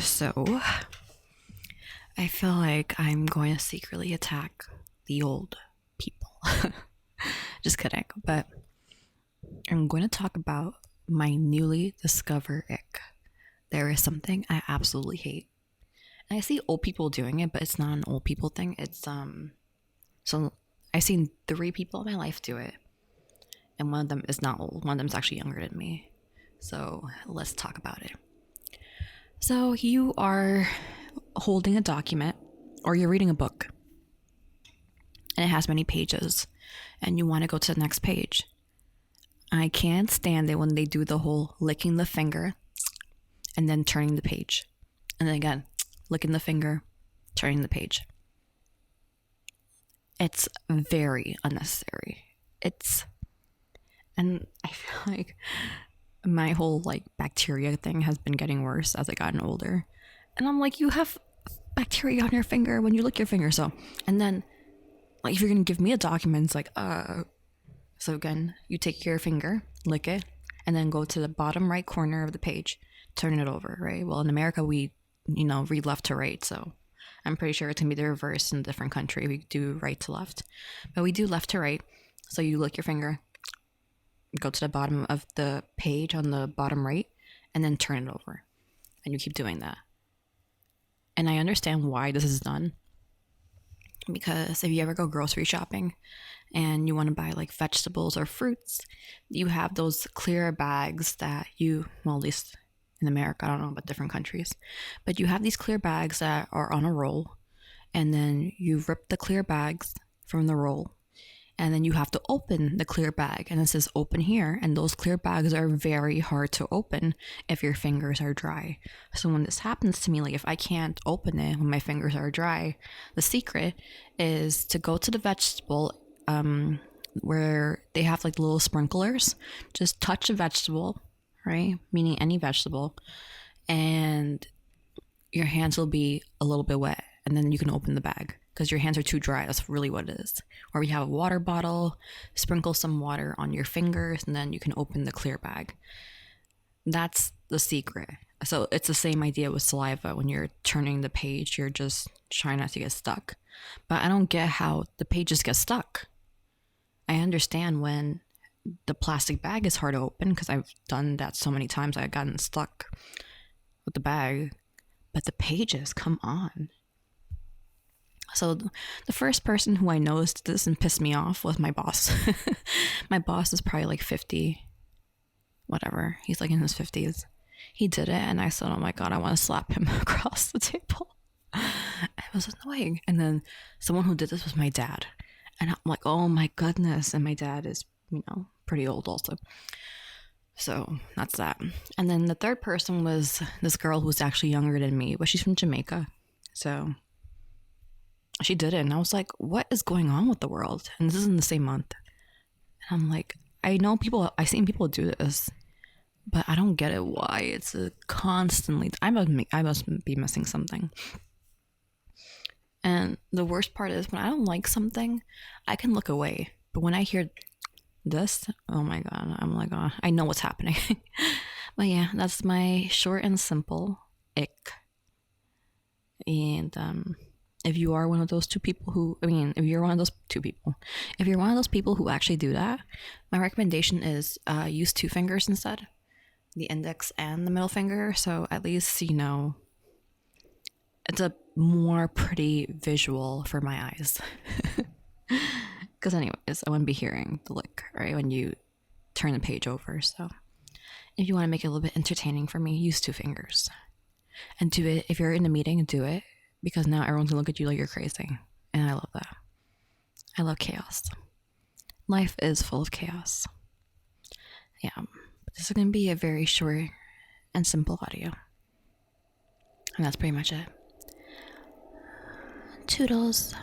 So, I feel like I'm going to secretly attack the old people. Just kidding. But I'm going to talk about my newly discovered ick. There is something I absolutely hate. And I see old people doing it, but it's not an old people thing. So I've seen three people in my life do it. And one of them is not old. One of them is actually younger than me. So let's talk about it. So you are holding a document or you're reading a book and it has many pages and you want to go to the next page. I can't stand it when they do the whole licking the finger and then turning the page. And then again, licking the finger, turning the page. It's very unnecessary. And I feel like my whole bacteria thing has been getting worse as I gotten older. And I'm like, you have bacteria on your finger when you lick your finger. So, and then if you're going to give me a document, it's so again, you take your finger, lick it, and then go to the bottom right corner of the page, turn it over, right? Well, in America, we, read left to right. So I'm pretty sure it's going to be the reverse in a different country. We do right to left, but we do left to right. So you lick your finger, go to the bottom of the page on the bottom right, and then turn it over. And you keep doing that. And I understand why this is done. Because if you ever go grocery shopping and you want to buy vegetables or fruits, you have those clear bags that at least in America, I don't know about different countries, but you have these clear bags that are on a roll, and then you rip the clear bags from the roll, and then you have to open the clear bag, and it says open here, and those clear bags are very hard to open if your fingers are dry. So when this happens to me, if I can't open it when my fingers are dry, the secret is to go to the vegetable where they have the little sprinklers. Just touch a vegetable, right? Meaning any vegetable, and your hands will be a little bit wet, and then you can open the bag because your hands are too dry. That's really what it is. Or you have a water bottle, sprinkle some water on your fingers, and then you can open the clear bag. That's the secret. So it's the same idea with saliva. When you're turning the page, you're just trying not to get stuck. But I don't get how the pages get stuck. I understand when the plastic bag is hard to open because I've done that so many times. I've gotten stuck with the bag. But the pages, come on. So the first person who I noticed this and pissed me off was my boss. My boss is probably 50, whatever. He's in his 50s. He did it, and I said, oh my God, I want to slap him across the table. It was annoying. And then someone who did this was my dad. And I'm like, oh my goodness. And my dad is, pretty old also. So that's that. And then the third person was this girl who's actually younger than me, but she's from Jamaica. So she did it, and I was like, what is going on with the world? And this is in the same month. And I'm like, I've seen people do this, but I don't get it. Why? It's constantly, I must be missing something. And the worst part is when I don't like something, I can look away. But when I hear this, oh my God, I'm like, oh, I know what's happening. But yeah, that's my short and simple ick. And if you are one of those people who actually do that, my recommendation is use two fingers instead, the index and the middle finger. So at least, it's a more pretty visual for my eyes. Because anyways, I wouldn't be hearing the lick, right, when you turn the page over. So if you want to make it a little bit entertaining for me, use two fingers. And do it, if you're in a meeting, do it. Because now everyone's gonna look at you like you're crazy. And I love that. I love chaos. Life is full of chaos. Yeah. But this is gonna be a very short and simple audio. And that's pretty much it. Toodles.